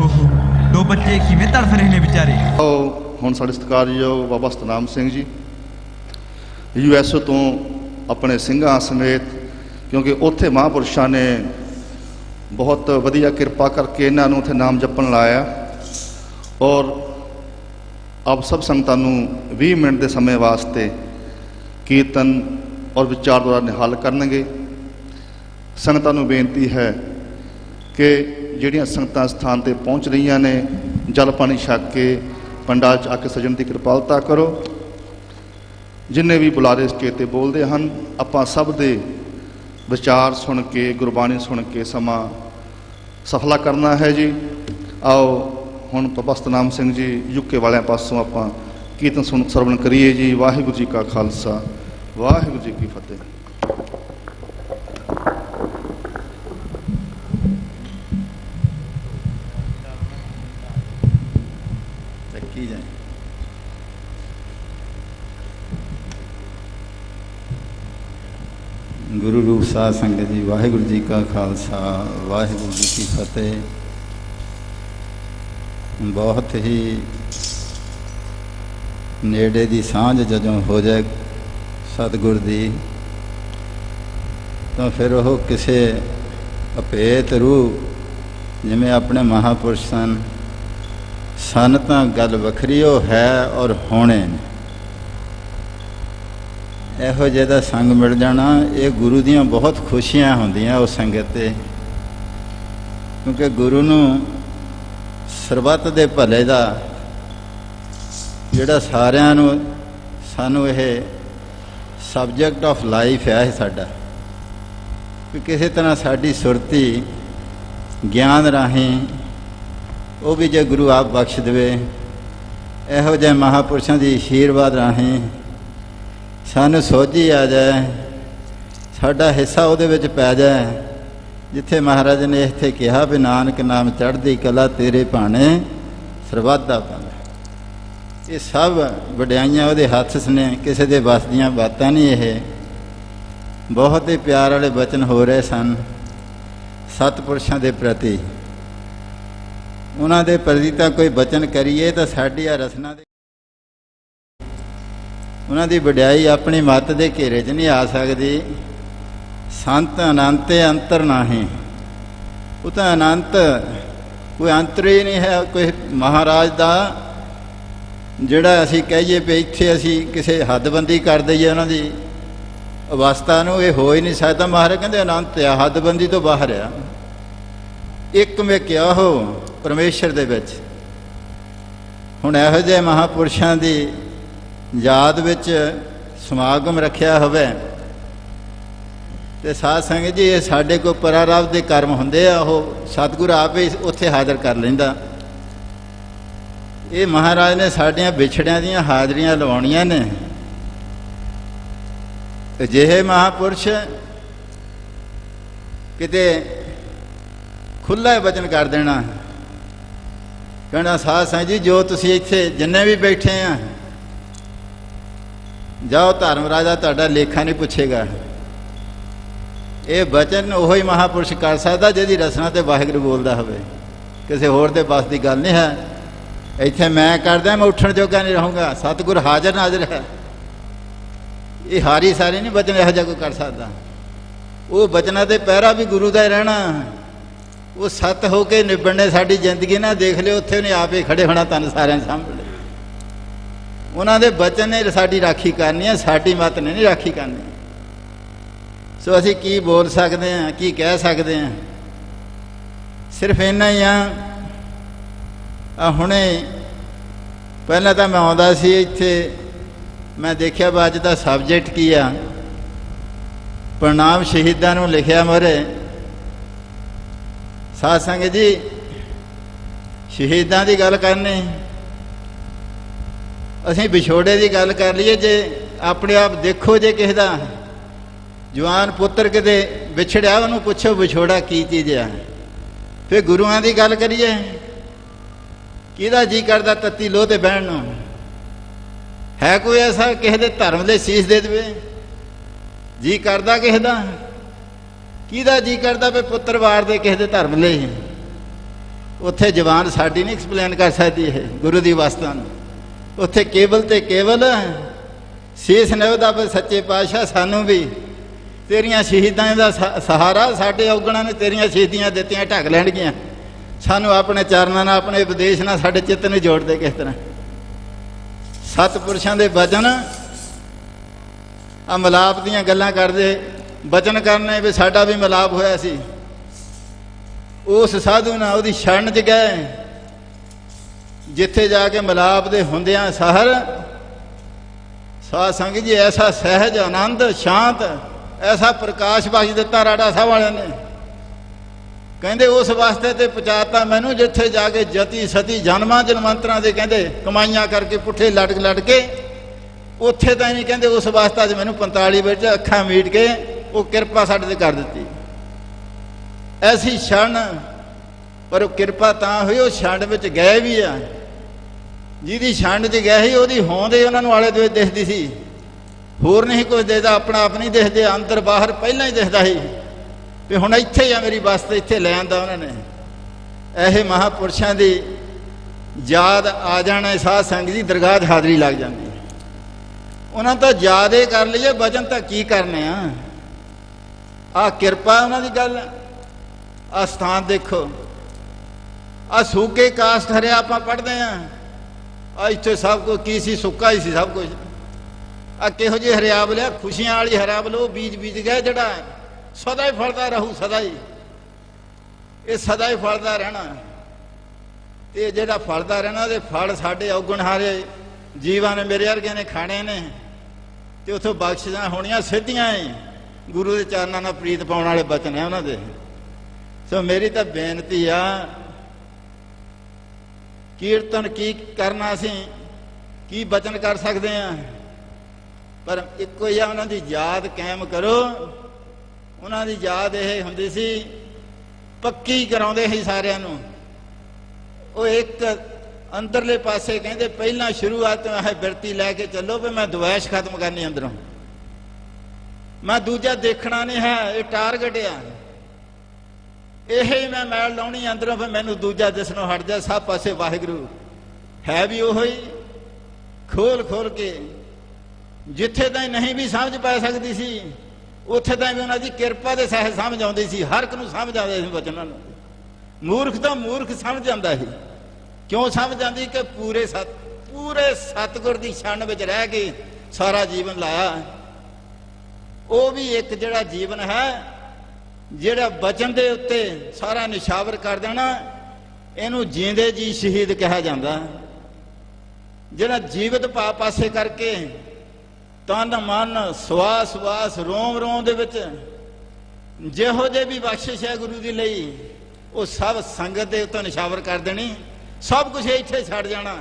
ਓਹੋ, ਦੋ ਬੱਚੇ ਕਿਵੇਂ ਤੜਫ ਰਹੇ ਨੇ ਵਿਚਾਰੇ। ਹੁਣ ਸਾਡੇ ਸਤਿਕਾਰਯੋਗ ਬਾਬਾ ਸਤਨਾਮ ਸਿੰਘ ਜੀ USA ਤੋਂ ਆਪਣੇ ਸਿੰਘਾਂ ਸਮੇਤ, ਕਿਉਂਕਿ ਉੱਥੇ ਮਹਾਂਪੁਰਸ਼ਾਂ ਨੇ ਬਹੁਤ ਵਧੀਆ ਕਿਰਪਾ ਕਰਕੇ ਇਹਨਾਂ ਨੂੰ ਉੱਥੇ ਨਾਮ ਜਪਣ ਲਾਇਆ। ਔਰ ਆਪ ਸਭ ਸੰਗਤਾਂ ਨੂੰ 20 ਮਿੰਟ ਦੇ ਸਮੇਂ ਵਾਸਤੇ ਕੀਰਤਨ ਔਰ ਵਿਚਾਰ ਦੁਆਰਾ ਨਿਹਾਲ ਕਰਨਗੇ। ਸੰਗਤਾਂ ਨੂੰ ਬੇਨਤੀ ਹੈ ਕਿ ਜਿਹੜੀਆਂ ਸੰਗਤਾਂ ਸਥਾਨ 'ਤੇ ਪਹੁੰਚ ਰਹੀਆਂ ਨੇ, ਜਲ ਪਾਣੀ ਛਕ ਕੇ ਪੰਡਾਲ 'ਚ ਆ ਕੇ ਸਜਣ ਦੀ ਕਿਰਪਾਲਤਾ ਕਰੋ। ਜਿੰਨੇ ਵੀ ਬੁਲਾਰੇ ਸਟੇਜ 'ਤੇ ਬੋਲਦੇ ਹਨ, ਆਪਾਂ ਸਭ ਦੇ ਵਿਚਾਰ ਸੁਣ ਕੇ, ਗੁਰਬਾਣੀ ਸੁਣ ਕੇ ਸਮਾਂ ਸਫਲਾ ਕਰਨਾ ਹੈ ਜੀ। ਆਓ ਹੁਣ ਬਾਬਾ ਸਤਨਾਮ ਸਿੰਘ ਜੀ UK ਵਾਲਿਆਂ ਪਾਸੋਂ ਆਪਾਂ ਕੀਰਤਨ ਸਰਵਣ ਕਰੀਏ ਜੀ। ਵਾਹਿਗੁਰੂ ਜੀ ਕਾ ਖਾਲਸਾ, ਵਾਹਿਗੁਰੂ ਜੀ ਕੀ ਫਤਿਹ। गुरु रूप साध संगत जी, वाहिगुरु जी का खालसा, वाहिगुरु जी की फतेह। बहुत ही नेड़े दी सांझ जदों हो जाए सतगुर दी, तो फिर वह किसी अभेत रूह जिमें अपने महापुरुष सन तां गल वखरी है और होने ने। ਇਹੋ ਜਿਹੇ ਦਾ ਸੰਗ ਮਿਲ ਜਾਣਾ, ਇਹ ਗੁਰੂ ਦੀਆਂ ਬਹੁਤ ਖੁਸ਼ੀਆਂ ਹੁੰਦੀਆਂ ਉਸ ਸੰਗਤ 'ਤੇ, ਕਿਉਂਕਿ ਗੁਰੂ ਨੂੰ ਸਰਬੱਤ ਦੇ ਭਲੇ ਦਾ ਜਿਹੜਾ ਸਾਰਿਆਂ ਨੂੰ ਸਾਨੂੰ ਇਹ ਸਬਜੈਕਟ ਆਫ ਲਾਈਫ ਹੈ ਸਾਡਾ, ਕਿ ਕਿਸੇ ਤਰ੍ਹਾਂ ਸਾਡੀ ਸੁਰਤੀ ਗਿਆਨ ਰਾਹੀਂ ਉਹ ਵੀ ਜੇ ਗੁਰੂ ਆਪ ਬਖਸ਼ ਦੇਵੇ, ਇਹੋ ਜਿਹੇ ਮਹਾਂਪੁਰਸ਼ਾਂ ਦੀ ਆਸ਼ੀਰਵਾਦ ਰਾਹੀਂ ਸਾਨੂੰ ਸੋਝੀ ਆ ਜਾਏ, ਸਾਡਾ ਹਿੱਸਾ ਉਹਦੇ ਵਿੱਚ ਪੈ ਜਾਏ। ਜਿੱਥੇ ਮਹਾਰਾਜ ਨੇ ਇੱਥੇ ਕਿਹਾ ਵੀ ਨਾਨਕ ਨਾਮ ਚੜ੍ਹਦੀ ਕਲਾ ਤੇਰੇ ਭਾਣੇ ਸਰਬੱਤ ਦਾ ਭਲਾ, ਇਹ ਸਭ ਵਡਿਆਈਆਂ ਉਹਦੇ ਹੱਥ 'ਚ ਨੇ, ਕਿਸੇ ਦੇ ਵੱਸ ਦੀਆਂ ਬਾਤਾਂ ਨਹੀਂ। ਇਹ ਬਹੁਤ ਹੀ ਪਿਆਰ ਵਾਲੇ ਬਚਨ ਹੋ ਰਹੇ ਸਨ ਸਤਿਪੁਰਸ਼ਾਂ ਦੇ ਪ੍ਰਤੀ। ਉਹਨਾਂ ਦੇ ਪ੍ਰਤੀ ਤਾਂ ਕੋਈ ਬਚਨ ਕਰੀਏ ਤਾਂ ਸਾਡੀ ਆ ਰਸਨਾ ਦੇ, ਉਹਨਾਂ ਦੀ ਵਡਿਆਈ ਆਪਣੀ ਮੱਤ ਦੇ ਘੇਰੇ 'ਚ ਨਹੀਂ ਆ ਸਕਦੀ। ਸੰਤ ਅਨੰਤ ਅੰਤਰ ਨਾਹੀਂ, ਉਹ ਤਾਂ ਅਨੰਤ, ਕੋਈ ਅੰਤਰ ਹੀ ਨਹੀਂ ਹੈ ਕੋਈ ਮਹਾਰਾਜ ਦਾ। ਜਿਹੜਾ ਅਸੀਂ ਕਹੀਏ ਵੀ ਇੱਥੇ ਅਸੀਂ ਕਿਸੇ ਹੱਦਬੰਦੀ ਕਰ ਦਈਏ ਉਹਨਾਂ ਦੀ ਅਵਸਥਾ ਨੂੰ, ਇਹ ਹੋ ਹੀ ਨਹੀਂ ਸਕਦਾ। ਮਹਾਰਾਜ ਕਹਿੰਦੇ ਅਨੰਤ ਆ, ਹੱਦਬੰਦੀ ਤੋਂ ਬਾਹਰ ਆ। ਇੱਕ ਮੈਂ ਕਿਹਾ ਹੋ ਪਰਮੇਸ਼ਰ ਦੇ ਵਿੱਚ। ਹੁਣ ਇਹੋ ਜਿਹੇ ਮਹਾਂਪੁਰਸ਼ਾਂ ਦੀ ਯਾਦ ਵਿੱਚ ਸਮਾਗਮ ਰੱਖਿਆ ਹੋਵੇ ਤੇ ਸਾਧ ਸੰਗਤ ਜੀ, ਇਹ ਸਾਡੇ ਕੋਲ ਪਰਾਰਬਧ ਦੇ ਕਰਮ ਹੁੰਦੇ ਆ, ਉਹ ਸਤਿਗੁਰੂ ਆਪ ਹੀ ਉੱਥੇ ਹਾਜ਼ਰ ਕਰ ਲੈਂਦਾ। ਇਹ ਮਹਾਰਾਜ ਨੇ ਸਾਡੀਆਂ ਵਿਛੜਿਆਂ ਦੀਆਂ ਹਾਜ਼ਰੀਆਂ ਲਵਾਉਣੀਆਂ ਨੇ। ਅਜਿਹੇ ਮਹਾਂਪੁਰਸ਼ ਕਿਤੇ ਖੁੱਲ੍ਹਾ ਵਚਨ ਕਰ ਦੇਣਾ, ਕਹਿਣਾ ਸਾਧ ਸੰਗਤ ਜੀ ਜੋ ਤੁਸੀਂ ਇੱਥੇ ਜਿੰਨੇ ਵੀ ਬੈਠੇ ਆ, ਜਾਓ ਧਰਮ ਰਾਜਾ ਤੁਹਾਡਾ ਲੇਖਾ ਨਹੀਂ ਪੁੱਛੇਗਾ। ਇਹ ਬਚਨ ਉਹੀ ਮਹਾਂਪੁਰਸ਼ ਕਰ ਸਕਦਾ ਜਿਹਦੀ ਰਸਨਾ ਤੇ ਵਾਹਿਗੁਰੂ ਬੋਲਦਾ ਹੋਵੇ, ਕਿਸੇ ਹੋਰ ਦੇ ਬਸ ਦੀ ਗੱਲ ਨਹੀਂ ਹੈ। ਇੱਥੇ ਮੈਂ ਕਰਦਾ, ਮੈਂ ਉੱਠਣ ਜੋਗਾ ਨਹੀਂ ਰਹੂੰਗਾ, ਸਤਿਗੁਰ ਹਾਜ਼ਰ ਨਾਜ਼ਰ ਹੈ। ਇਹ ਹਾਰੀ ਸਾਰੇ ਨਹੀਂ ਬਚਨ ਇਹੋ ਜਿਹਾ ਕੋਈ ਕਰ ਸਕਦਾ। ਉਹ ਬਚਨਾਂ ਦੇ ਪਹਿਰਾ ਵੀ ਗੁਰੂ ਦਾ ਹੀ ਰਹਿਣਾ, ਉਹ ਸੱਤ ਹੋ ਕੇ ਨਿਬੜਨੇ ਸਾਡੀ ਜ਼ਿੰਦਗੀ ਨਾ। ਦੇਖ ਲਿਓ ਉੱਥੇ ਉਹਨੇ ਆਪ ਹੀ ਖੜੇ ਹੋਣਾ ਤੁਹਾਨੂੰ ਸਾਰਿਆਂ ਸਾਹਮਣੇ। ਉਹਨਾਂ ਦੇ ਬਚਨ ਨੇ ਸਾਡੀ ਰਾਖੀ ਕਰਨੀ ਹੈ, ਸਾਡੀ ਮੱਤ ਨੇ ਨਹੀਂ ਰਾਖੀ ਕਰਨੀ। ਸੋ ਅਸੀਂ ਕੀ ਬੋਲ ਸਕਦੇ ਹਾਂ, ਕੀ ਕਹਿ ਸਕਦੇ ਹਾਂ? ਸਿਰਫ ਇੰਨਾ ਹੀ ਆ ਹੁਣੇ ਪਹਿਲਾਂ ਤਾਂ ਮੈਂ ਆਉਂਦਾ ਸੀ ਇੱਥੇ, ਮੈਂ ਦੇਖਿਆ ਵੀ ਅੱਜ ਦਾ ਸਬਜੈਕਟ ਕੀ ਆ। ਪ੍ਰਣਾਮ ਸ਼ਹੀਦਾਂ ਨੂੰ ਲਿਖਿਆ ਮੋਰੇ। ਸਾਧ ਸੰਗਤ ਜੀ, ਸ਼ਹੀਦਾਂ ਦੀ ਗੱਲ ਕਰਨੀ, ਅਸੀਂ ਵਿਛੋੜੇ ਦੀ ਗੱਲ ਕਰ ਲਈਏ। ਜੇ ਆਪਣੇ ਆਪ ਦੇਖੋ, ਜੇ ਕਿਸੇ ਦਾ ਜਵਾਨ ਪੁੱਤਰ ਕਿਤੇ ਵਿਛੜਿਆ, ਉਹਨੂੰ ਪੁੱਛੋ ਵਿਛੋੜਾ ਕੀ ਚੀਜ਼ ਆ। ਫਿਰ ਗੁਰੂਆਂ ਦੀ ਗੱਲ ਕਰੀਏ, ਕਿਹਦਾ ਜੀ ਕਰਦਾ ਤੱਤੀ ਲੋਹ ਤੇ ਬਹਿਣ ਨੂੰ? ਹੈ ਕੋਈ ਐਸਾ ਕਿਸੇ ਦੇ ਧਰਮ ਦੇ ਸੀਸ ਦੇ ਦੇਵੇ? ਜੀ ਕਰਦਾ ਕਿਸੇ ਦਾ? ਕਿਹਦਾ ਜੀ ਕਰਦਾ ਵੀ ਪੁੱਤਰ ਵਾਰ ਦੇ ਕਿਸੇ ਦੇ ਧਰਮ ਲਈ? ਉੱਥੇ ਜ਼ਬਾਨ ਸਾਡੀ ਨਹੀਂ ਐਕਸਪਲੇਨ ਕਰ ਸਕਦੀ ਇਹ ਗੁਰੂ ਦੀ ਅਵਸਥਾ ਨੂੰ। ਉੱਥੇ ਕੇਵਲ ਤੇ ਕੇਵਲ ਸੀਸ ਨਿਭਦਾ ਪਏ ਸੱਚੇ ਪਾਤਸ਼ਾਹ, ਸਾਨੂੰ ਵੀ ਤੇਰੀਆਂ ਸ਼ਹੀਦਾਂ ਦਾ ਸਹਾਰਾ, ਸਾਡੇ ਔਗਣਾਂ ਨੇ ਤੇਰੀਆਂ ਸ਼ਹੀਦੀਆਂ ਦਿੱਤੀਆਂ ਢੱਕ ਲੈਣਗੀਆਂ। ਸਾਨੂੰ ਆਪਣੇ ਚਰਨਾਂ ਨਾਲ, ਆਪਣੇ ਉਪਦੇਸ਼ ਨਾਲ ਸਾਡੇ ਚਿੱਤ ਨੂੰ ਜੋੜਦੇ ਕਿਸ ਤਰ੍ਹਾਂ। ਸਤਿਪੁਰਸ਼ਾਂ ਦੇ ਬਚਨ ਆ ਮਿਲਾਪ ਦੀਆਂ ਗੱਲਾਂ ਕਰਦੇ, ਬਚਨ ਕਰਨੇ ਵੀ ਸਾਡਾ ਵੀ ਮਿਲਾਪ ਹੋਇਆ ਸੀ। ਉਸ ਸਾਧੂ ਨਾਲ ਉਹਦੀ ਸ਼ਰਨ 'ਚ ਗਏ, ਜਿੱਥੇ ਜਾ ਕੇ ਮਿਲਾਪ ਦੇ ਹੁੰਦਿਆਂ ਸਹਰ ਸਾਧ ਸੰਗਤ ਜੀ ਐਸਾ ਸਹਿਜ ਆਨੰਦ ਸ਼ਾਂਤ ਐਸਾ ਪ੍ਰਕਾਸ਼ ਬਖਸ਼ ਦਿੱਤਾ ਰਾੜਾ ਸਾਹਿਬ ਵਾਲਿਆਂ ਨੇ। ਕਹਿੰਦੇ ਉਸ ਵਾਸਤੇ ਤੇ ਪਹੁੰਚਾਤਾ ਮੈਨੂੰ, ਜਿੱਥੇ ਜਾ ਕੇ ਜਤੀ ਸਤੀ ਜਨਮਾਂ ਜਨਮੰਤਰਾਂ ਦੇ ਕਹਿੰਦੇ ਕਮਾਈਆਂ ਕਰਕੇ ਪੁੱਠੇ ਲੜ ਕੇ ਉੱਥੇ ਤਾਂ ਨਹੀਂ ਕਹਿੰਦੇ ਉਸ ਵਾਸਤੇ ਅੱਜ ਮੈਨੂੰ 45 ਵਿੱਚ ਅੱਖਾਂ ਮੀਟ ਕੇ ਉਹ ਕਿਰਪਾ ਸਾਡੇ ਤੇ ਕਰ ਦਿੱਤੀ। ਐਸੀ ਛਣ, ਪਰ ਉਹ ਕਿਰਪਾ ਤਾਂ ਹੋਈ ਉਹ ਛੰਡ ਵਿੱਚ ਗਏ ਵੀ ਆ। ਜਿਹਦੀ ਛੰਡ 'ਚ ਗਏ ਸੀ ਉਹਦੀ ਹੋਂਦ ਹੀ ਉਹਨਾਂ ਨੂੰ ਆਲੇ ਦੁਆਲੇ ਦਿਖਦੀ ਸੀ, ਹੋਰ ਨਹੀਂ ਕੁਝ ਦਿਖਦਾ, ਆਪਣਾ ਆਪ ਨਹੀਂ ਦਿਖਦੇ, ਅੰਦਰ ਬਾਹਰ ਪਹਿਲਾਂ ਹੀ ਦਿਖਦਾ ਸੀ ਵੀ ਹੁਣ ਇੱਥੇ ਹੀ ਆ ਮੇਰੀ ਬਸਤ, ਇੱਥੇ ਲੈ ਆਂਦਾ ਉਹਨਾਂ ਨੇ। ਇਹ ਮਹਾਂਪੁਰਸ਼ਾਂ ਦੀ ਯਾਦ ਆ ਜਾਣਾ ਸਾਧ ਸੰਗਤ ਦੀ ਦਰਗਾਹ 'ਚ ਹਾਜ਼ਰੀ ਲੱਗ ਜਾਂਦੀ। ਉਹਨਾਂ ਤਾਂ ਯਾਦ ਹੀ ਕਰ ਲਈਏ, ਵਚਨ ਤਾਂ ਕੀ ਕਰਨੇ ਆ। ਆਹ ਕਿਰਪਾ ਉਹਨਾਂ ਦੀ ਗੱਲ। ਆਹ ਸਥਾਨ ਦੇਖੋ, ਆਹ ਸੂਕੇ ਕਾਸਟ ਹਰਿਆ ਆਪਾਂ ਪੜ੍ਹਦੇ ਹਾਂ, ਆ ਇੱਥੇ ਸਭ ਕੁਝ ਕੀ ਸੀ, ਸੁੱਕਾ ਹੀ ਸੀ ਸਭ ਕੁਝ। ਆ ਕਿਹੋ ਜਿਹੀ ਹਰਿਆਵਲ ਆ, ਖੁਸ਼ੀਆਂ ਵਾਲੀ ਹਰਿਆਵਲ, ਉਹ ਬੀਜ ਗਏ ਜਿਹੜਾ ਸਦਾ ਹੀ ਫਲਦਾ ਰਹੂ, ਸਦਾ ਹੀ ਇਹ ਸਦਾ ਹੀ ਫਲਦਾ ਰਹਿਣਾ। ਤੇ ਜਿਹੜਾ ਫਲਦਾ ਰਹਿਣਾ ਉਹਦੇ ਫਲ ਸਾਡੇ ਔਗਣ ਹਾਰੇ ਜੀਵਾਂ ਨੇ, ਮੇਰੇ ਵਰਗਿਆਂ ਨੇ ਖਾਣੇ ਨੇ, ਤੇ ਉੱਥੋਂ ਬਖਸ਼ਿਸ਼ਾਂ ਹੋਣੀਆਂ ਸਿੱਧੀਆਂ ਹੀ। ਗੁਰੂ ਦੇ ਚਰਨਾਂ ਨਾਲ ਪ੍ਰੀਤ ਪਾਉਣ ਵਾਲੇ ਬਚਨ ਹੈ ਉਹਨਾਂ ਦੇ। ਸੋ ਮੇਰੀ ਤਾਂ ਬੇਨਤੀ ਆ, ਕੀਰਤਨ ਕੀ ਕਰਨਾ, ਅਸੀਂ ਕੀ ਬਚਨ ਕਰ ਸਕਦੇ ਹਾਂ, ਪਰ ਇੱਕੋ ਹੀ ਆ, ਉਹਨਾਂ ਦੀ ਯਾਦ ਕਾਇਮ ਕਰੋ। ਉਹਨਾਂ ਦੀ ਯਾਦ ਇਹ ਹੁੰਦੀ ਸੀ, ਪੱਕੀ ਕਰਾਉਂਦੇ ਸੀ ਸਾਰਿਆਂ ਨੂੰ। ਉਹ ਇੱਕ ਅੰਦਰਲੇ ਪਾਸੇ ਕਹਿੰਦੇ ਪਹਿਲਾਂ ਸ਼ੁਰੂਆਤ ਤੋਂ ਇਹ ਬਿਰਤੀ ਲੈ ਕੇ ਚੱਲੋ ਵੀ ਮੈਂ ਦੁਆਇਸ਼ ਖਤਮ ਕਰਨੀ ਅੰਦਰੋਂ, ਮੈਂ ਦੂਜਾ ਦੇਖਣਾ ਨਹੀਂ ਹੈ, ਇਹ ਟਾਰਗੇਟ ਆ। ਇਹ ਹੀ ਮੈਂ ਮੈਲ ਲਾਉਣੀ ਅੰਦਰੋਂ, ਫਿਰ ਮੈਨੂੰ ਦੂਜਾ ਦਿਸਣੋਂ ਹਟ ਜਾ। ਸਭ ਪਾਸੇ ਵਾਹਿਗੁਰੂ ਹੈ ਵੀ ਉਹੋ ਹੀ, ਖੋਲ ਕੇ। ਜਿੱਥੇ ਤਾਂ ਨਹੀਂ ਵੀ ਸਮਝ ਪਾ ਸਕਦੀ ਸੀ, ਉੱਥੇ ਤਾਂ ਵੀ ਉਹਨਾਂ ਦੀ ਕਿਰਪਾ ਦੇ ਸਹਿ ਸਮਝ ਆਉਂਦੀ ਸੀ। ਹਰ ਇੱਕ ਨੂੰ ਸਮਝ ਆਉਂਦੇ ਸੀ ਵਚਨਾਂ ਨੂੰ। ਮੂਰਖ ਤਾਂ ਮੂਰਖ ਸਮਝ ਆਉਂਦਾ ਸੀ। ਕਿਉਂ ਸਮਝ ਆਉਂਦੀ? ਕਿ ਪੂਰੇ ਸਤਿਗੁਰ ਦੀ ਛਣ ਵਿੱਚ ਰਹਿ ਕੇ ਸਾਰਾ ਜੀਵਨ ਲਾਇਆ। ਉਹ ਵੀ ਇੱਕ ਜਿਹੜਾ ਜੀਵਨ ਹੈ, ਜਿਹੜਾ ਬਚਨ ਦੇ ਉੱਤੇ ਸਾਰਾ ਨਿਸ਼ਾਵਰ ਕਰ ਦੇਣਾ, ਇਹਨੂੰ ਜੀਂਦੇ ਜੀ ਸ਼ਹੀਦ ਕਿਹਾ ਜਾਂਦਾ। ਜਿਹੜਾ ਜੀਵਤ ਪਾਸੇ ਕਰਕੇ ਤਨ ਮਨ ਸਵਾਸ ਰੋਮ ਦੇ ਵਿੱਚ ਜਿਹੋ ਜਿਹੇ ਵੀ ਬਖਸ਼ਿਸ਼ ਹੈ ਗੁਰੂ ਦੀ ਲਈ, ਉਹ ਸਭ ਸੰਗਤ ਦੇ ਉੱਤੇ ਨਿਸ਼ਾਵਰ ਕਰ ਦੇਣੀ। ਸਭ ਕੁਝ ਇੱਥੇ ਛੱਡ ਜਾਣਾ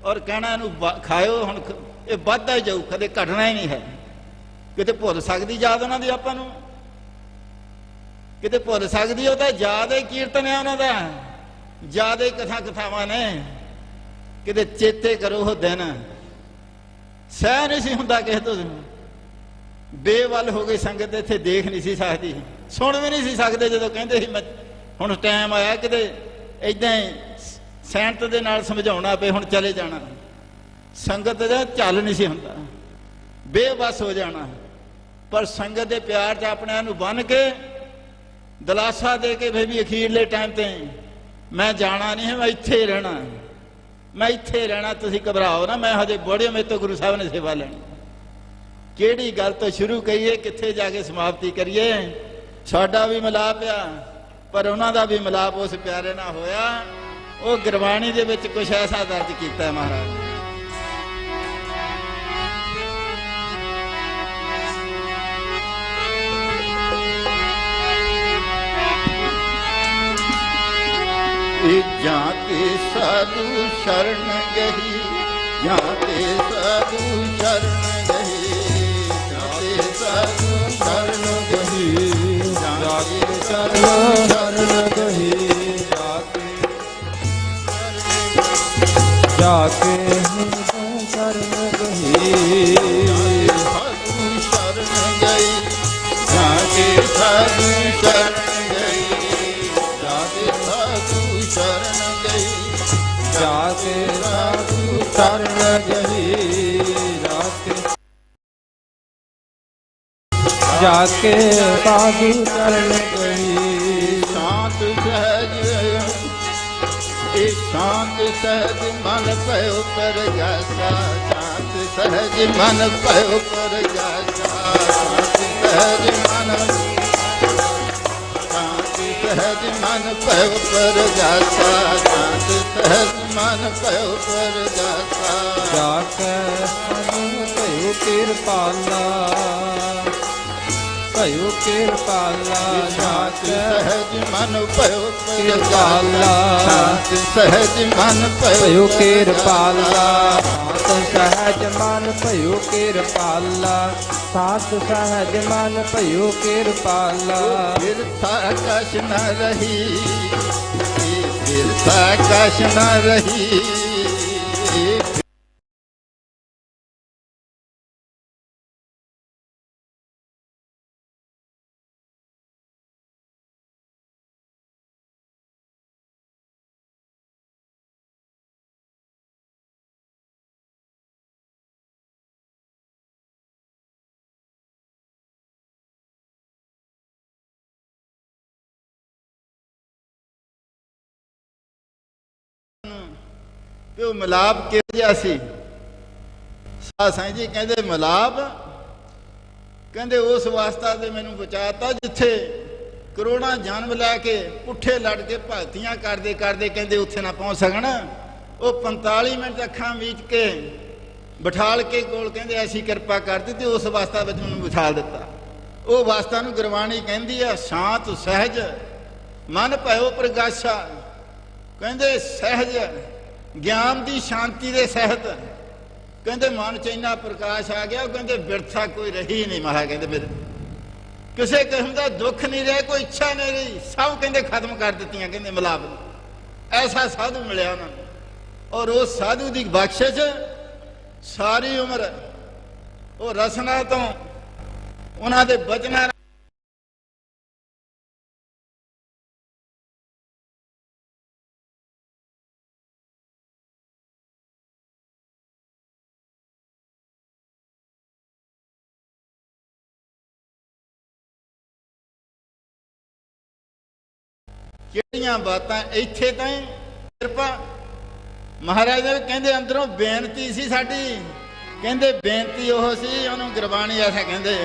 ਔਰ ਕਹਿਣਾ ਇਹਨੂੰ ਖਾਇਓ, ਹੁਣ ਇਹ ਵੱਧਦਾ ਹੀ ਜਾਊ, ਕਦੇ ਘਟਣਾ ਹੀ ਨਹੀਂ ਹੈ। ਕਿਤੇ ਭੁੱਲ ਸਕਦੀ ਯਾਦ ਉਹਨਾਂ ਦੀ ਆਪਾਂ ਨੂੰ? ਕਿਤੇ ਭੁੱਲ ਸਕਦੀ? ਉਹ ਤਾਂ ਯਾਦ ਹੀ ਕੀਰਤਨ ਹੈ ਉਹਨਾਂ ਦਾ, ਯਾਦ ਹੀ ਕਥਾਵਾਂ ਨੇ। ਕਿਤੇ ਚੇਤੇ ਕਰੋ ਉਹ ਦਿਨ। ਸਹਿ ਨਹੀਂ ਸੀ ਹੁੰਦਾ ਕਿਸੇ ਤੋਂ, ਬੇਵੱਲ ਹੋ ਗਈ ਸੰਗਤ, ਇੱਥੇ ਦੇਖ ਨਹੀਂ ਸੀ ਸਕਦੀ, ਸੁਣ ਵੀ ਨਹੀਂ ਸੀ ਸਕਦੇ। ਜਦੋਂ ਕਹਿੰਦੇ ਸੀ ਮੈਂ ਹੁਣ ਟਾਈਮ ਆਇਆ, ਕਿਤੇ ਏਦਾਂ ਹੀ ਸੈਂਤ ਦੇ ਨਾਲ ਸਮਝਾਉਣਾ ਪਏ ਹੁਣ ਚਲੇ ਜਾਣਾ, ਸੰਗਤ ਦਾ ਚੱਲ ਨਹੀਂ ਸੀ ਹੁੰਦਾ, ਬੇਬਸ ਹੋ ਜਾਣਾ। ਪਰ ਸੰਗਤ ਦੇ ਪਿਆਰ 'ਚ ਆਪਣੇ ਨੂੰ ਬੰਨ ਕੇ ਦਲਾਸਾ ਦੇ ਕੇ ਵੀ ਅਖੀਰਲੇ ਟਾਈਮ ਤੇ ਮੈਂ ਜਾਣਾ ਨਹੀਂ ਹੈ, ਮੈਂ ਇੱਥੇ ਹੀ ਰਹਿਣਾ, ਮੈਂ ਇੱਥੇ ਹੀ ਰਹਿਣਾ, ਤੁਸੀਂ ਘਬਰਾਓ ਨਾ, ਮੈਂ ਹਜੇ ਬੜੇ ਮੇਰੇ ਤੋਂ ਗੁਰੂ ਸਾਹਿਬ ਨੇ ਸੇਵਾ ਲੈਣੀ। ਕਿਹੜੀ ਗੱਲ ਤੋਂ ਸ਼ੁਰੂ ਕਰੀਏ, ਕਿੱਥੇ ਜਾ ਕੇ ਸਮਾਪਤੀ ਕਰੀਏ? ਸਾਡਾ ਵੀ ਮਿਲਾਪ ਆ, ਪਰ ਉਹਨਾਂ ਦਾ ਵੀ ਮਿਲਾਪ ਉਸ ਪਿਆਰੇ ਨਾਲ ਹੋਇਆ। ਉਹ ਗੁਰਬਾਣੀ ਦੇ ਵਿੱਚ ਕੁਛ ਐਸਾ ਦਰਜ ਕੀਤਾ ਮਹਾਰਾਜ ਨੇ। ਜਾਂ ਕੇ ਸਾਧੂ ਸ਼ਰਨ ਗਹੀ, ਜਾਂ ਕੇ ਸਾਧੂ ਸ਼ਰਨ ਗਹੀ, ਜਾਂ ਕੇ ਸਾਧੂ ਸ਼ਰਨ ਗਹੀ, ਜਾਂ ਕੇ ਸਾਧੂ ਸ਼ਰਨ ਗਹੀ, ਜਾ ਕੇ ਸ਼ਰਨ ਗਹੀ, ਸਾਧੂ ਸ਼ਰਨ ਗਈ, ਜਾਂ ਕੇ ਸਾਧੂ ਸ਼ਰਨ ਗਈ, ਜਾਂ ਕੇ ਸਾਧੂ ਸ਼ਰਨ ਜਾਕੇ ਸਾਧੂ ਚਰਨ ਗਈ ਜਾਕੇ ਜਾਕੇ ਸਾਧੂ ਚਰਨ ਗਈ ਸ਼ਾਂਤ ਸਹਿਜ ਇਹ ਸ਼ਾਂਤ ਸਹਿਜ ਮਨ ਭਇਓ ਪਰਗਾਸਾ ਸ਼ਾਂਤ ਸਹਿਜ ਮਨ ਭਇਓ ਪਰਗਾਸਾ ਸ਼ਾਂਤ ਸਹਿਜ ਮਨ ਸਹਿਜ ਮਨ ਭਇਓ ਪਰਗਾਸਾ ਸ਼ਾਂਤ ਸਹਿਜ ਮਨ ਭਇਓ ਪਰਗਾਸਾ ਜਾਕੇ ਸਾਨੂੰ ਭਇਓ ਕਿਰਪਾਲਾ ਭਇਓ ਕਿਰਪਾਲਾ ਸ਼ਾਂਤ ਜਾਕੇ ਸਹਿਜ ਮਨ ਭਇਓ ਕਿਰਪਾਲਾ ਸ਼ਾਂਤ ਸਹਿਜ ਮਨ ਭਇਓ ਕਿਰਪਾਲਾ ਸਾਤ ਸਹਿਜ ਮਨ ਭਇਓ ਕਿਰਪਾਲਾ ਸਾਤ ਸਹਿਜ ਮਨ ਭਇਓ ਕਿਰਪਾਲਾ ਬਿਰਥਾ ਕਛ ਨ ਰਹੀ ਬਿਰਥਾ ਕਛ ਨ ਰਹੀ ਤੇ ਉਹ ਮਿਲਾਪ ਕਿਹੋ ਜਿਹਾ ਸੀ? ਸਾਈਂ ਜੀ ਕਹਿੰਦੇ ਮਿਲਾਪ ਕਹਿੰਦੇ ਉਸ ਵਾਸਤਾ ਦੇ ਮੈਨੂੰ ਬਚਾਤਾ ਜਿੱਥੇ ਕਰੋੜਾਂ ਜਨਮ ਲੈ ਕੇ ਪੁੱਠੇ ਲੜ ਕੇ ਭਗਤੀਆਂ ਕਰਦੇ ਕਰਦੇ ਕਹਿੰਦੇ ਉੱਥੇ ਨਾ ਪਹੁੰਚ ਸਕਣ। ਉਹ 45 ਮਿੰਟ ਅੱਖਾਂ ਮੀਚ ਕੇ ਬਿਠਾਲ ਕੇ ਕੋਲ ਕਹਿੰਦੇ ਐਸੀ ਕਿਰਪਾ ਕਰਦੀ ਤੇ ਉਸ ਵਾਸਤਾ ਵਿੱਚ ਮੈਨੂੰ ਬਿਠਾਲ ਦਿੱਤਾ। ਉਹ ਵਾਸਤਾ ਨੂੰ ਗੁਰਬਾਣੀ ਕਹਿੰਦੀ ਆ ਸ਼ਾਂਤ ਸਹਿਜ ਮਨ ਭਇਓ ਪ੍ਰਗਾਸ਼ਾ। ਕਹਿੰਦੇ ਸਹਿਜ ਗਿਆਨ ਦੀ ਸ਼ਾਂਤੀ ਦੇ ਸਹਿਤ ਕਹਿੰਦੇ ਮਨ ਚ ਇੰਨਾ ਪ੍ਰਕਾਸ਼ ਆ ਗਿਆ। ਉਹ ਕਹਿੰਦੇ ਬਿਰਥਾ ਕੋਈ ਰਹੀ ਨਹੀਂ ਮਹਾ ਕਹਿੰਦੇ ਮੇਰੇ ਕਿਸੇ ਕਿਸਮ ਦਾ ਦੁੱਖ ਨਹੀਂ ਰਿਹਾ, ਕੋਈ ਇੱਛਾ ਨਹੀਂ ਰਹੀ, ਸਭ ਕਹਿੰਦੇ ਖਤਮ ਕਰ ਦਿੱਤੀਆਂ ਕਹਿੰਦੇ ਮਿਲਾਪ। ਐਸਾ ਸਾਧੂ ਮਿਲਿਆ ਉਹਨਾਂ ਨੂੰ ਔਰ ਉਸ ਸਾਧੂ ਦੀ ਬਖਸ਼ਿਸ਼ ਸਾਰੀ ਉਮਰ ਉਹ ਰਸਨਾ ਤੋਂ ਉਹਨਾਂ ਦੇ ਬਚਨਾਂ ਕਿਹੜੀਆਂ ਬਾਤਾਂ ਇੱਥੇ ਤਾਂ ਕਿਰਪਾ ਮਹਾਰਾਜ ਨੇ ਕਹਿੰਦੇ ਅੰਦਰੋਂ ਬੇਨਤੀ ਸੀ ਸਾਡੀ। ਕਹਿੰਦੇ ਬੇਨਤੀ ਉਹ ਸੀ ਉਹਨੂੰ ਗੁਰਬਾਣੀ ਐਸਾ ਕਹਿੰਦੇ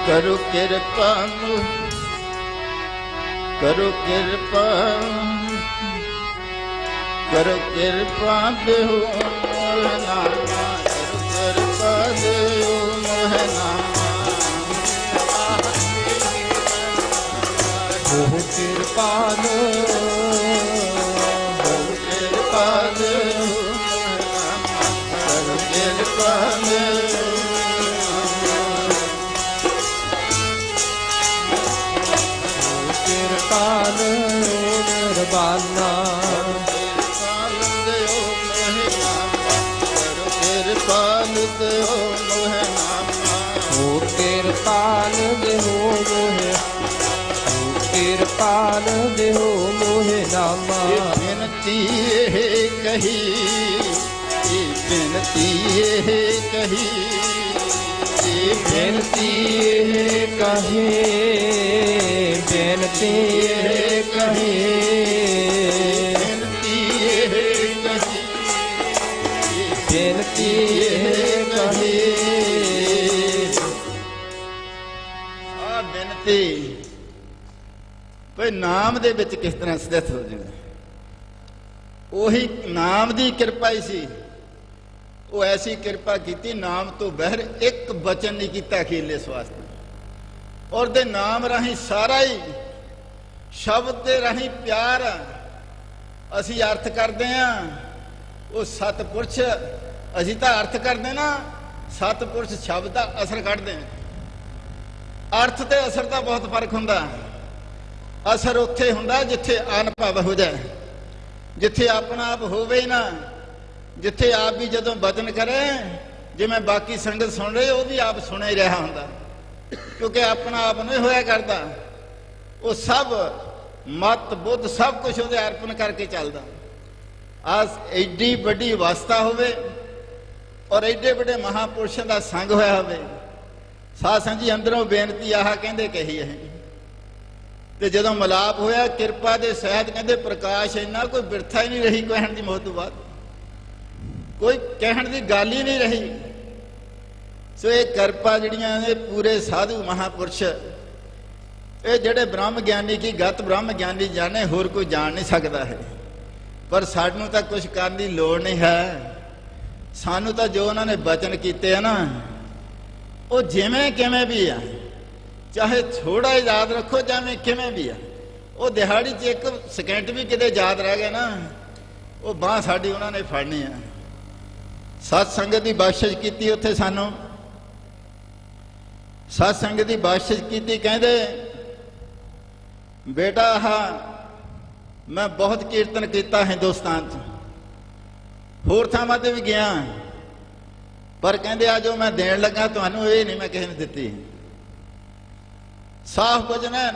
ਕਰੋ ਕਿਰਪਾ ਕਰੋ ਕਿਰਪਾ ਕਰੋ ਕਿਰਪਾ ਦੇਹੁ ਨਾਮਾ ਕਰੋ ਕਿਰਪਾ ਦੇਹੁ ਮੋਹ ਨਾਮਾ ਬਹੁ ਕਿਰਪਾਲ ਬਹੁ ਕਿਰਪਾਲ ਕਰੋ ਕਿਰਪਾਲ ਕਿਰਪਾਲ ਨਿਰਬਾਨਾ ਕਿਰਪਾਲ ਦਿਓ ਮੋਹ ਨਾਮਾ ਹੋ ਕਿਰਪਾਲ ਦੇਹੋ ਮੋਹਿ ਕਿਰਪਾਲ ਦੇਹੋ ਮੋਹਿ ਨਾਮਾ। ਬਿਨਤੀ ਇਹ ਕਹੀ ਬਿਨਤੀ ਇਹ ਕਹੀ ਬੇਨਤੀ ਇਹ ਕਹੇ ਬੇਨਤੀ ਇਹ ਕਹੇ ਬਿਨਤੀ ਇਹ ਕਹੀ ਬੇਨਤੀ ਇਹ ਕਹੇ ਆ ਬਿਨਤੀ ਭਈ ਨਾਮ ਦੇ ਵਿੱਚ ਕਿਸ ਤਰ੍ਹਾਂ ਸਥਿਤ ਹੋ ਜਾਵੇ। ਉਹੀ ਨਾਮ ਦੀ ਕਿਰਪਾ ਹੀ ਸੀ। ਉਹ ਐਸੀ ਕਿਰਪਾ ਕੀਤੀ ਨਾਮ ਤੋਂ ਬਹਿਰ ਇੱਕ ਬਚਨ ਨਹੀਂ ਕੀਤਾ ਅਖੀਰਲੇ ਸਵਾਸ ਤੇ। ਔਰ ਦੇ ਨਾਮ ਰਾਹੀਂ ਸਾਰਾ ਹੀ ਸ਼ਬਦ ਦੇ ਰਾਹੀਂ ਪਿਆਰ ਅਸੀਂ ਅਰਥ ਕਰਦੇ ਹਾਂ। ਉਹ ਸਤਿਪੁਰਸ਼ ਅਸੀਂ ਤਾਂ ਅਰਥ ਕਰਦੇ ਨਾ, ਸਤਿਪੁਰਸ਼ ਸ਼ਬਦ ਦਾ ਅਸਰ ਕੱਢਦੇ ਹਾਂ। ਅਰਥ ਤੇ ਅਸਰ ਦਾ ਬਹੁਤ ਫਰਕ ਹੁੰਦਾ। ਅਸਰ ਉੱਥੇ ਹੁੰਦਾ ਜਿੱਥੇ ਅਨੁਭਵ ਹੋ ਜਾਏ, ਜਿੱਥੇ ਆਪਣਾ ਆਪ ਹੋਵੇ ਨਾ, ਜਿੱਥੇ ਆਪ ਵੀ ਜਦੋਂ ਬਚਨ ਕਰੇ ਜਿਵੇਂ ਬਾਕੀ ਸੰਗਤ ਸੁਣ ਰਹੀ ਉਹ ਵੀ ਆਪ ਸੁਣੇ ਰਿਹਾ ਹੁੰਦਾ, ਕਿਉਂਕਿ ਆਪਣਾ ਆਪ ਨਹੀਂ ਹੋਇਆ ਕਰਦਾ। ਉਹ ਸਭ ਮਤ ਬੁੱਧ ਸਭ ਕੁਝ ਉਹਦੇ ਅਰਪਣ ਕਰਕੇ ਚੱਲਦਾ। ਆਸ ਐਡੀ ਵੱਡੀ ਅਵਸਥਾ ਹੋਵੇ ਔਰ ਐਡੇ ਵੱਡੇ ਮਹਾਪੁਰਸ਼ਾਂ ਦਾ ਸੰਗ ਹੋਇਆ ਹੋਵੇ। ਸਾਧ ਸੰਗਤ ਜੀ ਅੰਦਰੋਂ ਬੇਨਤੀ ਆਹ ਕਹਿੰਦੇ ਕਹੀ ਹੈ। ਤੇ ਜਦੋਂ ਮਿਲਾਪ ਹੋਇਆ ਕਿਰਪਾ ਦੇ ਸਹਿਤ ਕਹਿੰਦੇ ਪ੍ਰਕਾਸ਼ ਇੰਨਾ ਕੋਈ ਬਿਰਥਾ ਹੀ ਨਹੀਂ ਰਹੀ ਕਹਿਣ ਦੀ ਮੌਤ ਤੋਂ ਬਾਅਦ, ਕੋਈ ਕਹਿਣ ਦੀ ਗੱਲ ਹੀ ਨਹੀਂ ਰਹੀ। ਸੋ ਇਹ ਕਿਰਪਾ ਜਿਹੜੀਆਂ ਨੇ ਪੂਰੇ ਸਾਧੂ ਮਹਾਪੁਰਸ਼, ਇਹ ਜਿਹੜੇ ਬ੍ਰਹਮ ਗਿਆਨੀ ਕੀ ਗਤ ਬ੍ਰਹਮ ਗਿਆਨੀ ਜਾਣੇ, ਹੋਰ ਕੋਈ ਜਾਣ ਨਹੀਂ ਸਕਦਾ ਹੈ। ਪਰ ਸਾਨੂੰ ਤਾਂ ਕੁਝ ਕਰਨ ਦੀ ਲੋੜ ਨਹੀਂ ਹੈ। ਸਾਨੂੰ ਤਾਂ ਜੋ ਉਹਨਾਂ ਨੇ ਬਚਨ ਕੀਤੇ ਆ ਨਾ, ਉਹ ਜਿਵੇਂ ਕਿਵੇਂ ਵੀ ਆ, ਚਾਹੇ ਥੋੜਾ ਯਾਦ ਰੱਖੋ ਜਿਵੇਂ ਕਿਵੇਂ ਵੀ ਆ, ਉਹ ਦਿਹਾੜੀ 'ਚ ਇੱਕ ਸਕਿੰਟ ਵੀ ਕਿਤੇ ਯਾਦ ਰਹਿ ਗਿਆ ਨਾ, ਉਹ ਬਾਂਹ ਸਾਡੀ ਉਹਨਾਂ ਨੇ ਫੜਨੀ ਆ। ਸਤ ਸੰਗਤ ਦੀ ਬਖਸ਼ਿਸ਼ ਕੀਤੀ ਉੱਥੇ ਸਾਨੂੰ, ਸਤ ਸੰਗਤ ਦੀ ਬਖਸ਼ਿਸ਼ ਕੀਤੀ। ਕਹਿੰਦੇ ਬੇਟਾ ਮੈਂ ਬਹੁਤ ਕੀਰਤਨ ਕੀਤਾ ਹਿੰਦੁਸਤਾਨ 'ਚ, ਹੋਰ ਥਾਵਾਂ ਤੇ ਵੀ ਗਿਆ, ਪਰ ਕਹਿੰਦੇ ਆ ਜੋ ਮੈਂ ਦੇਣ ਲੱਗਾ ਤੁਹਾਨੂੰ ਇਹ ਨਹੀਂ ਮੈਂ ਕਿਸੇ ਨੂੰ ਦਿੱਤੀ। ਸਾਫ਼ ਵਚਨ ਹੈ,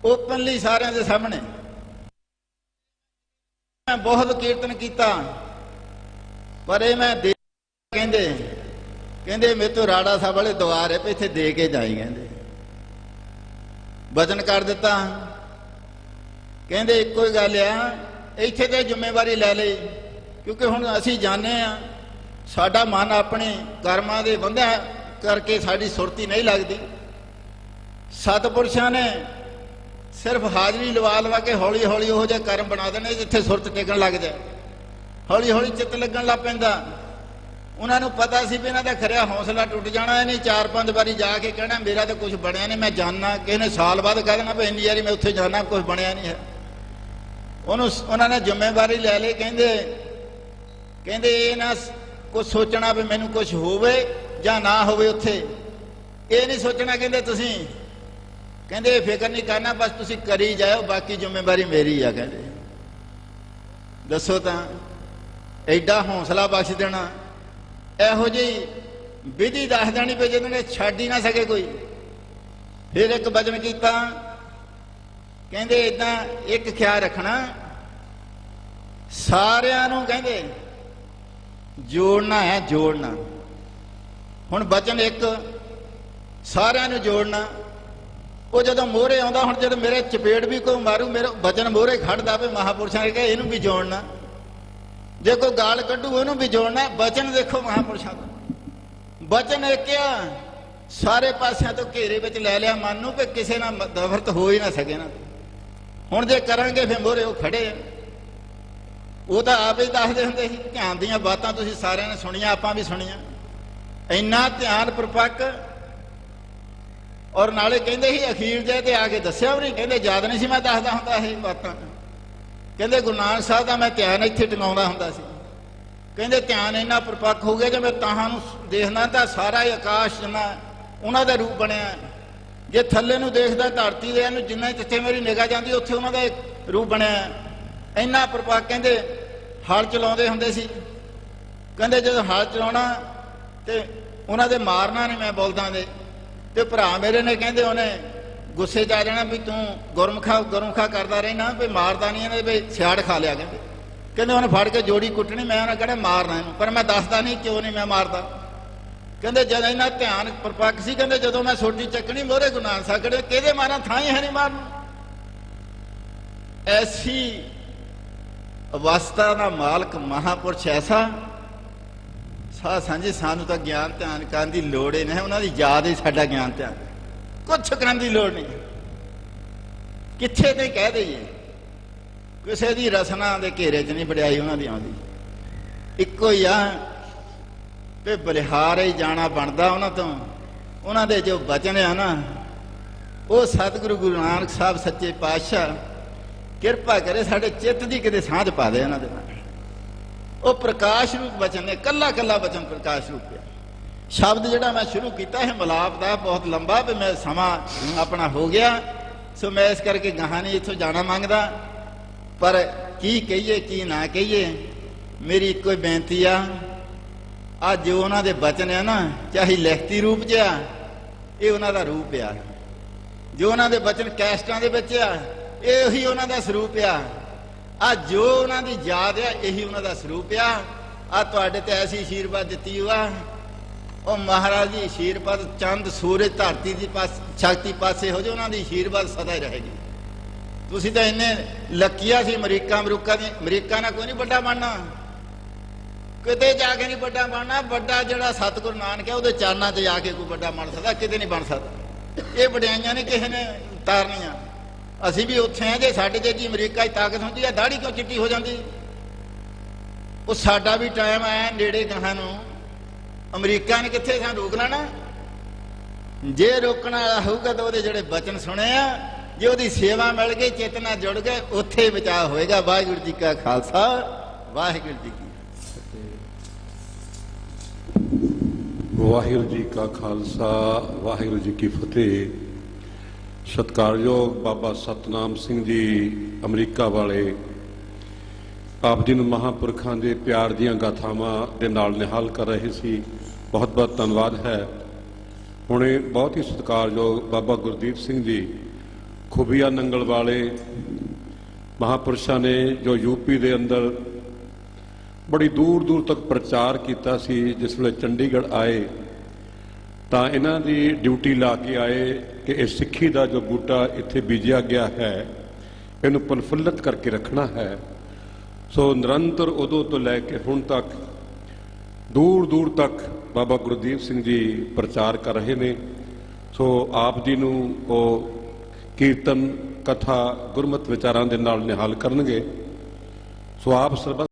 ਓਪਨਲੀ ਸਾਰਿਆਂ ਦੇ ਸਾਹਮਣੇ, ਮੈਂ ਬਹੁਤ ਕੀਰਤਨ ਕੀਤਾ ਪਰ ਇਹ ਮੈਂ ਦੇ ਕਹਿੰਦੇ ਮੇਰੇ ਤੋਂ ਰਾੜਾ ਸਾਹਿਬ ਵਾਲੇ ਦੁਆਰ ਹੈ, ਇੱਥੇ ਦੇ ਕੇ ਜਾਈ। ਕਹਿੰਦੇ ਵਚਨ ਕਰ ਦਿੱਤਾ। ਕਹਿੰਦੇ ਇੱਕੋ ਹੀ ਗੱਲ ਆ, ਇੱਥੇ ਤੇ ਜ਼ਿੰਮੇਵਾਰੀ ਲੈ ਲਈ, ਕਿਉਂਕਿ ਹੁਣ ਅਸੀਂ ਜਾਣਦੇ ਆ ਸਾਡਾ ਮਨ ਆਪਣੇ ਕਰਮਾਂ ਦੇ ਬੰਧਿਆਂ ਕਰਕੇ ਸਾਡੀ ਸੁਰਤੀ ਨਹੀਂ ਲੱਗਦੀ। ਸਤਿਪੁਰਸ਼ਾਂ ਨੇ ਸਿਰਫ ਹਾਜ਼ਰੀ ਲਵਾ ਕੇ ਹੌਲੀ ਹੌਲੀ ਉਹੋ ਜਿਹੇ ਕਰਮ ਬਣਾ ਦੇਣੇ ਜਿੱਥੇ ਸੁਰਤ ਟਿਕਣ ਲੱਗ ਜਾਏ, ਹੌਲੀ ਹੌਲੀ ਚਿੱਤ ਲੱਗਣ ਲੱਗ ਪੈਂਦਾ। ਉਹਨਾਂ ਨੂੰ ਪਤਾ ਸੀ ਵੀ ਇਹਨਾਂ ਦਾ ਖਰਿਆ ਹੌਸਲਾ ਟੁੱਟ ਜਾਣਾ। ਇਹਨੇ 4-5 ਵਾਰੀ ਜਾ ਕੇ ਕਹਿਣਾ ਮੇਰਾ ਤਾਂ ਕੁਝ ਬਣਿਆ ਨਹੀਂ, ਮੈਂ ਜਾਣਾ। ਕਿਸੇ ਨੇ ਸਾਲ ਬਾਅਦ ਕਹਿ ਦੇਣਾ ਵੀ ਇੰਨੀ ਵਾਰੀ ਮੈਂ ਉੱਥੇ ਜਾਣਾ, ਕੁਝ ਬਣਿਆ ਨਹੀਂ ਹੈ। ਉਹਨਾਂ ਨੇ ਜ਼ਿੰਮੇਵਾਰੀ ਲੈ ਲਈ। ਕਹਿੰਦੇ ਇਹ ਨਾ ਕੁਝ ਸੋਚਣਾ ਵੀ ਮੈਨੂੰ ਕੁਝ ਹੋਵੇ ਜਾਂ ਨਾ ਹੋਵੇ ਉੱਥੇ, ਇਹ ਨਹੀਂ ਸੋਚਣਾ। ਕਹਿੰਦੇ ਤੁਸੀਂ ਕਹਿੰਦੇ ਫਿਕਰ ਨਹੀਂ ਕਰਨਾ, ਬਸ ਤੁਸੀਂ ਕਰੀ ਜਾਓ, ਬਾਕੀ ਜ਼ਿੰਮੇਵਾਰੀ ਮੇਰੀ ਆ। ਕਹਿੰਦੇ ਦੱਸੋ ਤਾਂ ਐਡਾ ਹੌਸਲਾ ਬਖਸ਼ ਦੇਣਾ, ਇਹੋ ਜਿਹੀ ਵਿਧੀ ਦੱਸ ਦੇਣੀ ਵੀ ਜਿਹਨਾਂ ਨੇ ਛੱਡ ਹੀ ਨਾ ਸਕੇ ਕੋਈ। ਫਿਰ ਇੱਕ ਵਚਨ ਕੀਤਾ, ਕਹਿੰਦੇ ਏਦਾਂ ਇੱਕ ਖਿਆਲ ਰੱਖਣਾ, ਸਾਰਿਆਂ ਨੂੰ ਕਹਿੰਦੇ ਜੋੜਨਾ ਹੈ, ਜੋੜਨਾ। ਹੁਣ ਵਚਨ ਇੱਕ ਸਾਰਿਆਂ ਨੂੰ ਜੋੜਨਾ। ਉਹ ਜਦੋਂ ਮੋਹਰੇ ਆਉਂਦਾ, ਹੁਣ ਜਦੋਂ ਮੇਰੇ ਚਪੇੜ ਵੀ ਕੋਈ ਮਾਰੂ, ਮੇਰਾ ਵਚਨ ਮੋਹਰੇ ਖੜਦਾ ਵੀ ਮਹਾਪੁਰਸ਼ਾਂ ਨੇ ਕਿਹਾ ਇਹਨੂੰ ਵੀ ਜੋੜਨਾ, ਜੇ ਕੋਈ ਗਾਲ ਕੱਢੂ ਉਹਨੂੰ ਵੀ ਜੋੜਨਾ। ਵਚਨ ਦੇਖੋ ਮਹਾਪੁਰਸ਼ਾਂ ਦਾ, ਵਚਨ ਇੱਕ ਆ, ਸਾਰੇ ਪਾਸਿਆਂ ਤੋਂ ਘੇਰੇ ਵਿੱਚ ਲੈ ਲਿਆ ਮਨ ਨੂੰ ਕਿ ਕਿਸੇ ਨਾਲ ਨਫ਼ਰਤ ਹੋ ਹੀ ਨਾ ਸਕੇ ਨਾ। ਹੁਣ ਜੇ ਕਰਾਂਗੇ ਫਿਰ ਮੋਹਰੇ ਉਹ ਖੜੇ ਆ। ਉਹ ਤਾਂ ਆਪ ਹੀ ਦੱਸਦੇ ਹੁੰਦੇ ਸੀ, ਧਿਆਨ ਦੀਆਂ ਬਾਤਾਂ ਤੁਸੀਂ ਸਾਰਿਆਂ ਨੇ ਸੁਣੀਆਂ, ਆਪਾਂ ਵੀ ਸੁਣੀਆਂ। ਇੰਨਾ ਧਿਆਨ ਪਰਪੱਕ, ਔਰ ਨਾਲੇ ਕਹਿੰਦੇ ਸੀ ਅਖੀਰ ਜੇ ਤੇ ਆ ਕੇ ਦੱਸਿਆ ਵੀ ਨਹੀਂ। ਕਹਿੰਦੇ ਯਾਦ ਨਹੀਂ ਸੀ ਮੈਂ ਦੱਸਦਾ ਹੁੰਦਾ ਇਹ ਬਾਤਾਂ। ਕਹਿੰਦੇ ਗੁਰੂ ਨਾਨਕ ਸਾਹਿਬ ਦਾ ਮੈਂ ਧਿਆਨ ਇੱਥੇ ਟਿਕਾਉਂਦਾ ਹੁੰਦਾ ਸੀ। ਕਹਿੰਦੇ ਧਿਆਨ ਇੰਨਾ ਪਰਪੱਕ ਹੋ ਗਿਆ ਜੇ ਮੈਂ ਤਾਹਾਂ ਨੂੰ ਦੇਖਦਾ ਤਾਂ ਸਾਰਾ ਹੀ ਆਕਾਸ਼ ਜਿੰਨਾ ਉਹਨਾਂ ਦਾ ਰੂਪ ਬਣਿਆ। ਜੇ ਥੱਲੇ ਨੂੰ ਦੇਖਦਾ ਧਰਤੀ ਦੇ ਇਹਨੂੰ ਜਿੰਨਾ ਜਿੱਥੇ ਮੇਰੀ ਨਿਗਾਹ ਜਾਂਦੀ ਉੱਥੇ ਉਹਨਾਂ ਦਾ ਇੱਕ ਰੂਪ ਬਣਿਆ। ਇੰਨਾ ਪਰਪੱਕ। ਕਹਿੰਦੇ ਹਲ ਚਲਾਉਂਦੇ ਹੁੰਦੇ ਸੀ। ਕਹਿੰਦੇ ਜਦੋਂ ਹਲ ਚਲਾਉਣਾ ਤੇ ਉਹਨਾਂ ਦੇ ਮਾਰਨਾ ਨਹੀਂ, ਮੈਂ ਬੋਲਦਾ ਤੇ ਭਰਾ ਮੇਰੇ ਨੇ ਕਹਿੰਦੇ ਉਹਨੇ ਗੁੱਸੇ 'ਚ ਆ ਜਾਣਾ ਵੀ ਤੂੰ ਗੁਰਮੁਖਾ ਕਰਦਾ ਰਹਿਣਾ, ਵੀ ਮਾਰਦਾ ਨਹੀਂ ਇਹਨੇ, ਵੀ ਸਿਆੜ ਖਾ ਲਿਆ। ਕਹਿੰਦੇ ਉਹਨੇ ਫੜ ਕੇ ਜੋੜੀ ਕੁੱਟਣੀ, ਮੈਂ ਉਹਨਾਂ ਕਿਹੜਾ ਮਾਰਨਾ ਇਹਨੂੰ, ਪਰ ਮੈਂ ਦੱਸਦਾ ਨਹੀਂ ਕਿਉਂ ਨਹੀਂ ਮੈਂ ਮਾਰਦਾ। ਕਹਿੰਦੇ ਜਦ ਇਹਨਾਂ ਧਿਆਨ ਪਰਪੱਕ ਸੀ, ਕਹਿੰਦੇ ਜਦੋਂ ਮੈਂ ਸੋਟੀ ਚੱਕਣੀ ਮੋਹਰੇ ਗੁਰੂ ਨਾਨਕ ਸਾਹਿਬ ਕਹਿੰਦੇ ਕਿਹਦੇ ਮਾਰਾਂ, ਥਾਂ ਹੀ ਹੈ ਨਹੀਂ ਮਾਰਨ। ਐਸੀ ਅਵਸਥਾ ਦਾ ਮਾਲਕ ਮਹਾਪੁਰਸ਼ ਐਸਾ। ਸਾਧ ਸਾਂਝੇ ਸਾਨੂੰ ਤਾਂ ਗਿਆਨ ਧਿਆਨ ਕਰਨ ਦੀ ਲੋੜ ਹੀ ਨਹੀਂ, ਉਹਨਾਂ ਦੀ ਯਾਦ ਹੀ ਸਾਡਾ ਗਿਆਨ ਧਿਆਨ, ਕੁਛ ਕਰਨ ਦੀ ਲੋੜ ਨਹੀਂ। ਕਿੱਥੇ ਤੇ ਕਹਿ ਦਈਏ, ਕਿਸੇ ਦੀ ਰਸਨਾ ਦੇ ਘੇਰੇ 'ਚ ਨਹੀਂ ਵਡਿਆਈ ਉਹਨਾਂ ਦੀ ਆਉਂਦੀ। ਇੱਕੋ ਹੀ ਆ ਵੀ ਬਲਿਹਾਰ ਹੀ ਜਾਣਾ ਬਣਦਾ ਉਹਨਾਂ ਤੋਂ। ਉਹਨਾਂ ਦੇ ਜੋ ਬਚਨ ਆ ਨਾ, ਉਹ ਸਤਿਗੁਰੂ ਗੁਰੂ ਨਾਨਕ ਸਾਹਿਬ ਸੱਚੇ ਪਾਤਸ਼ਾਹ ਕਿਰਪਾ ਕਰੇ ਸਾਡੇ ਚਿੱਤ ਦੀ ਕਿਤੇ ਸਾਂਝ ਪਾ ਦੇ ਉਹਨਾਂ ਦੇ ਨਾਲ। ਉਹ ਪ੍ਰਕਾਸ਼ ਰੂਪ ਬਚਨ ਨੇ, ਕੱਲਾ ਕੱਲਾ ਬਚਨ ਪ੍ਰਕਾਸ਼ ਰੂਪ ਹੈ। ਸ਼ਬਦ ਜਿਹੜਾ ਮੈਂ ਸ਼ੁਰੂ ਕੀਤਾ ਹੈ ਮਿਲਾਪ ਦਾ, ਬਹੁਤ ਲੰਬਾ, ਵੀ ਮੈਂ ਸਮਾਂ ਆਪਣਾ ਹੋ ਗਿਆ, ਸੋ ਮੈਂ ਇਸ ਕਰਕੇ ਗਾਹਾਂ ਨਹੀਂ ਇੱਥੋਂ ਜਾਣਾ ਮੰਗਦਾ। ਪਰ ਕੀ ਕਹੀਏ ਕੀ ਨਾ ਕਹੀਏ, ਮੇਰੀ ਇੱਕੋ ਹੀ ਬੇਨਤੀ ਆ, ਆ ਜੋ ਉਹਨਾਂ ਦੇ ਬਚਨ ਆ ਨਾ, ਚਾਹੇ ਲਿਖਤੀ ਰੂਪ 'ਚ ਆ, ਇਹ ਉਹਨਾਂ ਦਾ ਰੂਪ ਆ। ਜੋ ਉਹਨਾਂ ਦੇ ਬਚਨ ਕੈਸਟਾਂ ਦੇ ਵਿੱਚ ਆ, ਇਹੀ ਉਹਨਾਂ ਦਾ ਸਰੂਪ ਆ ਜੋ ਉਹਨਾਂ ਦੀ ਯਾਦ ਆ ਇਹੀ ਉਹਨਾਂ ਦਾ ਸਰੂਪ ਆ ਤੁਹਾਡੇ ਤੇ ਐਸੀ ਆਸ਼ੀਰਵਾਦ ਦਿੱਤੀ ਹੋਆ ਉਹ ਮਹਾਰਾਜ ਦੀ ਆਸ਼ੀਰਵਾਦ ਚੰਦ ਸੂਰਜ ਧਰਤੀ ਦੀ ਸ਼ਕਤੀ ਪਾਸੇ ਹੋ ਜੇ ਉਹਨਾਂ ਦੀ ਆਸ਼ੀਰਵਾਦ ਸਦਾ ਹੀ ਰਹੇਗੀ। ਤੁਸੀਂ ਤਾਂ ਇੰਨੇ ਲੱਕੀਆਂ ਸੀ ਅਮਰੀਕਾ ਨਾਲ ਕੋਈ ਨਹੀਂ ਵੱਡਾ ਬਣਨਾ, ਕਿਤੇ ਜਾ ਕੇ ਨਹੀਂ ਵੱਡਾ ਬਣਨਾ। ਵੱਡਾ ਜਿਹੜਾ ਸਤਿਗੁਰੂ ਨਾਨਕ ਹੈ ਉਹਦੇ ਚਰਨਾਂ 'ਚ ਜਾ ਕੇ ਕੋਈ ਵੱਡਾ ਬਣ ਸਕਦਾ, ਕਿਤੇ ਨਹੀਂ ਬਣ ਸਕਦਾ। ਇਹ ਵਡਿਆਈਆਂ ਨੇ ਕਿਸੇ ਨੇ ਉਤਾਰਨੀਆਂ। ਅਸੀਂ ਵੀ ਉੱਥੇ ਆ, ਜੇ ਸਾਡੇ ਤੇ ਜੀ ਅਮਰੀਕਾ 'ਚ ਤਾਕਤ ਹੁੰਦੀ ਆ ਦਾੜੀ ਕਿਉਂ ਚਿੱਟੀ ਹੋ ਜਾਂਦੀ? ਉਹ ਸਾਡਾ ਵੀ ਟਾਈਮ ਆਇਆ ਨੇੜੇ ਗਾਹਾਂ ਨੂੰ, ਅਮਰੀਕਾ ਨੇ ਕਿੱਥੇ ਸਾਨੂੰ ਰੋਕ ਲੈਣਾ। ਜੇ ਰੋਕਣ ਵਾਲਾ ਹੋਊਗਾ ਤਾਂ ਉਹਦੇ ਜਿਹੜੇ ਬਚਨ ਸੁਣੇ ਆ, ਜੇ ਉਹਦੀ ਸੇਵਾ ਮਿਲ ਗਈ, ਚੇਤਨਾ ਜੁੜ ਗਏ, ਉੱਥੇ ਬਚਾਅ ਹੋਏਗਾ। ਵਾਹਿਗੁਰੂ ਜੀ ਕਾ ਖਾਲਸਾ, ਵਾਹਿਗੁਰੂ ਜੀ ਕੀ ਵਾਹਿਗੁਰੂ ਜੀ ਕਾ ਖਾਲਸਾ, ਵਾਹਿਗੁਰੂ ਜੀ ਕੀ ਫਤਿਹ। ਸਤਿਕਾਰਯੋਗ ਬਾਬਾ ਸਤਨਾਮ ਸਿੰਘ ਜੀ ਅਮਰੀਕਾ ਵਾਲੇ, ਆਪ ਜੀ ਨੂੰ ਮਹਾਂਪੁਰਖਾਂ ਦੇ ਪਿਆਰ ਦੀਆਂ ਗਾਥਾਵਾਂ ਦੇ ਨਾਲ ਨਿਹਾਲ ਕਰ ਰਹੇ ਸੀ। ਬਹੁਤ ਬਹੁਤ ਧੰਨਵਾਦ ਹੈ। ਹੁਣੇ ਬਹੁਤ ਹੀ ਸਤਿਕਾਰਯੋਗ ਬਾਬਾ ਗੁਰਦੀਪ ਸਿੰਘ ਜੀ ਖੂਬੀਆ ਨੰਗਲ ਵਾਲੇ ਮਹਾਂਪੁਰਸ਼ਾਂ ਨੇ ਜੋ ਯੂਪੀ ਦੇ ਅੰਦਰ ਬੜੀ ਦੂਰ ਦੂਰ ਤੱਕ ਪ੍ਰਚਾਰ ਕੀਤਾ ਸੀ। ਜਿਸ ਵੇਲੇ ਚੰਡੀਗੜ੍ਹ ਆਏ ਤਾਂ ਇਹਨਾਂ ਦੀ ਡਿਊਟੀ ਲਾ ਕੇ ਆਏ ਕਿ ਇਹ ਸਿੱਖੀ ਦਾ ਜੋ ਬੂਟਾ ਇੱਥੇ ਬੀਜਿਆ ਗਿਆ ਹੈ ਇਹਨੂੰ ਪ੍ਰਫੁੱਲਤ ਕਰਕੇ ਰੱਖਣਾ ਹੈ। ਸੋ ਨਿਰੰਤਰ ਉਦੋਂ ਤੋਂ ਲੈ ਕੇ ਹੁਣ ਤੱਕ ਦੂਰ ਦੂਰ ਤੱਕ ਬਾਬਾ ਗੁਰਦੀਪ ਸਿੰਘ ਜੀ ਪ੍ਰਚਾਰ ਕਰ ਰਹੇ ਨੇ। ਸੋ ਆਪ ਜੀ ਨੂੰ ਉਹ ਕੀਰਤਨ ਕਥਾ ਗੁਰਮਤਿ ਵਿਚਾਰਾਂ ਦੇ ਨਾਲ ਨਿਹਾਲ ਕਰਨਗੇ। ਸੋ ਆਪ ਸਰਬਤ